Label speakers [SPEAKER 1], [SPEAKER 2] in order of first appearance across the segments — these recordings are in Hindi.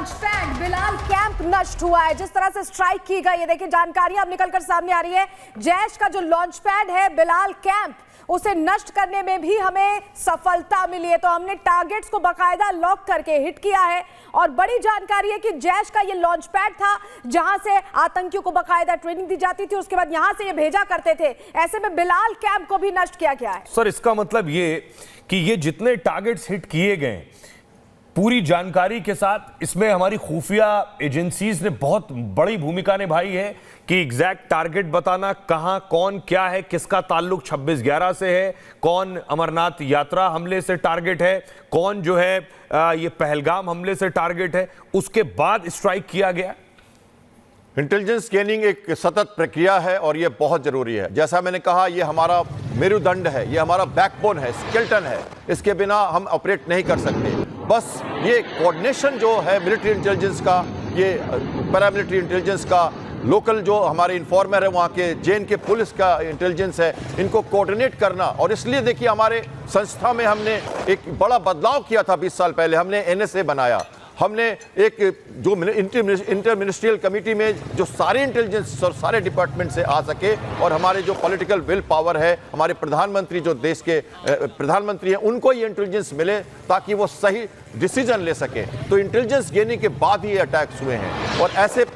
[SPEAKER 1] लॉन्च पैड बिलाल कैंप नष्ट हुआ है। जिस तरह से स्ट्राइक की गई है, देखिए जानकारियां अब निकलकर सामने आ रही है। जैश का जो लॉन्च पैड है बिलाल कैंप, उसे नष्ट करने में भी हमें सफलता मिली है। तो हमने टारगेट्स को बकायदा लॉक करके हिट किया है और बड़ी जानकारी है कि जैश का ये लॉन्च पैड था जहां से आतंकियों को बकायदा ट्रेनिंग दी जाती थी, उसके बाद यहां से ये भेजा करते थे। ऐसे में बिलाल कैंप को भी नष्ट किया गया है।
[SPEAKER 2] सर, इसका मतलब ये कि ये जितने टारगेट्स हिट किए गए, पूरी जानकारी के साथ इसमें हमारी खुफिया एजेंसीज ने बहुत बड़ी भूमिका निभाई है कि एग्जैक्ट टारगेट बताना, कहां कौन क्या है, किसका ताल्लुक 26/11 से है, कौन अमरनाथ यात्रा हमले से टारगेट है, कौन जो है ये पहलगाम हमले से टारगेट है, उसके बाद स्ट्राइक किया गया।
[SPEAKER 3] इंटेलिजेंस गेनिंग एक सतत प्रक्रिया है और ये बहुत जरूरी है। जैसा मैंने कहा, ये हमारा मेरुदंड है, ये हमारा बैकबोन है, स्केलेटन है। इसके बिना हम ऑपरेट नहीं कर सकते। बस ये कोऑर्डिनेशन जो है मिलिट्री इंटेलिजेंस का, ये पैरामिलिट्री इंटेलिजेंस का, लोकल जो हमारे इन्फॉर्मर है वहाँ के जेएन के पुलिस का इंटेलिजेंस है, इनको कोऑर्डिनेट करना। और इसलिए देखिए, हमारे संस्था में हमने एक बड़ा बदलाव किया था। 20 साल पहले हमने एनएसए बनाया। हमने एक जो इंटर मिनिस्ट्रियल कमेटी में जो सारे इंटेलिजेंस और सारे डिपार्टमेंट से आ सके, और हमारे जो पॉलिटिकल विल पावर है, हमारे प्रधानमंत्री जो देश के प्रधानमंत्री हैं, उनको ये इंटेलिजेंस मिले ताकि वो सही डिसीजन ले सके। तो इंटेलिजेंस गेनिंग के बाद ही ये अटैक्स हुए हैं। और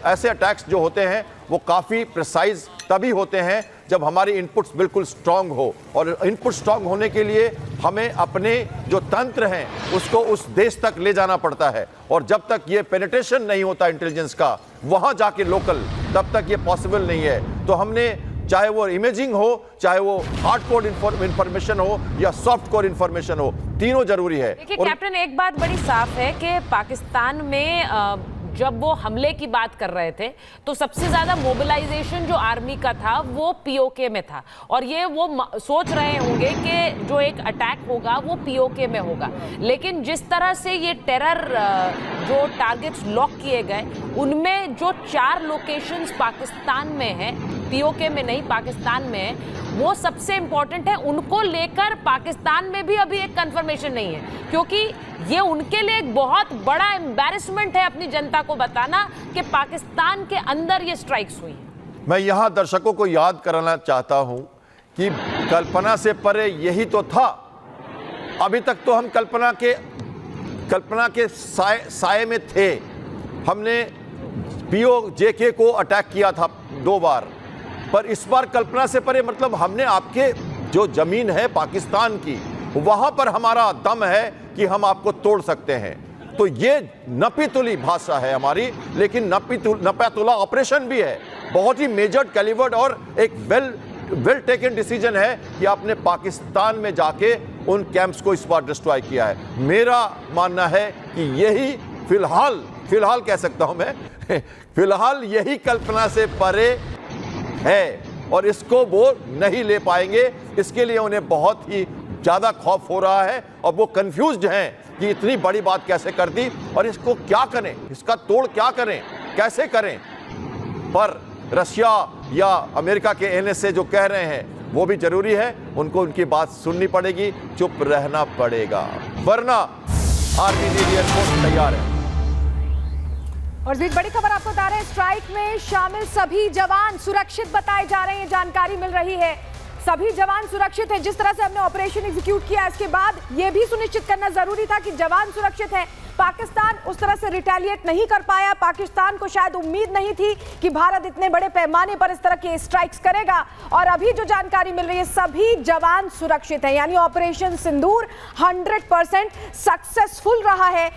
[SPEAKER 3] ऐसे अटैक्स जो होते हैं वो काफ़ी प्रिसाइज तभी होते हैं जब हमारी इनपुट्स बिल्कुल स्ट्रांग हो। और इनपुट स्ट्रांग होने के लिए हमें अपने जो तंत्र हैं उसको उस देश तक ले जाना पड़ता है। और जब तक ये पेनिट्रेशन नहीं होता इंटेलिजेंस का वहाँ जाके लोकल, तब तक ये पॉसिबल नहीं है। तो हमने, चाहे वो इमेजिंग हो, चाहे वो हार्ड कोर इंफॉर्मेशन हो या सॉफ्ट कोर इंफॉर्मेशन हो, तीनों जरूरी है।
[SPEAKER 4] देखिए कैप्टन, एक बात बड़ी साफ है कि पाकिस्तान में जब वो हमले की बात कर रहे थे तो सबसे ज्यादा मोबिलाइजेशन जो आर्मी का था वो पीओके में था। और ये वो सोच रहे होंगे कि जो एक अटैक होगा वो पीओके में होगा। लेकिन जिस तरह से ये टेरर जो टारगेट्स लॉक किए गए, उनमें जो 4 लोकेशंस पाकिस्तान में है, पीओके में नहीं पाकिस्तान में है, वो सबसे इंपॉर्टेंट है। उनको लेकर पाकिस्तान में भी अभी एक कंफर्मेशन नहीं है, क्योंकि ये उनके लिए एक बहुत बड़ा एम्बैरेसमेंट है अपनी जनता को बताना कि पाकिस्तान के अंदर ये स्ट्राइक्स हुई।
[SPEAKER 3] मैं यहाँ दर्शकों को याद कराना चाहता हूँ कि कल्पना से परे यही तो था। अभी तक तो हम कल्पना के साए में थे। हमने पीओजेके को अटैक किया था 2 बार, पर इस बार कल्पना से परे मतलब हमने आपके जो जमीन है पाकिस्तान की, वहां पर हमारा दम है कि हम आपको तोड़ सकते हैं। तो ये नपीतुली भाषा है हमारी, लेकिन नपीतुला ऑपरेशन भी है, बहुत ही मेजर्ड कैलिबर्ड और एक वेल टेकन डिसीजन है कि आपने पाकिस्तान में जाके उन कैंप्स को इस बार डिस्ट्रॉय किया है। मेरा मानना है कि यही फिलहाल कह सकता हूं मैं फिलहाल यही कल्पना से परे है और इसको वो नहीं ले पाएंगे। इसके लिए उन्हें बहुत ही ज़्यादा खौफ हो रहा है और वो कंफ्यूज्ड हैं कि इतनी बड़ी बात कैसे कर दी और इसको क्या करें, इसका तोड़ क्या करें, कैसे करें। पर रशिया या अमेरिका के एनएसए जो कह रहे हैं वो भी जरूरी है, उनको उनकी बात सुननी पड़ेगी, चुप रहना पड़ेगा, वरना आर्मी नेवी एयरफोर्स तैयार है।
[SPEAKER 1] और बड़ी खबर आपको बता रहे हैं, स्ट्राइक में शामिल सभी जवान सुरक्षित बताए जा रहे हैं। जानकारी मिल रही है सभी जवान सुरक्षित हैं। जिस तरह से हमने ऑपरेशन एग्जीक्यूट किया, इसके बाद यह भी सुनिश्चित करना जरूरी था कि जवान सुरक्षित हैं। पाकिस्तान उस तरह से रिटेलिएट नहीं कर पाया। पाकिस्तान को शायद उम्मीद नहीं थी कि भारत इतने बड़े पैमाने पर इस तरह के स्ट्राइक्स करेगा। और अभी जो जानकारी मिल रही है, सभी जवान सुरक्षित हैं, यानी ऑपरेशन सिंदूर 100% सक्सेसफुल रहा है।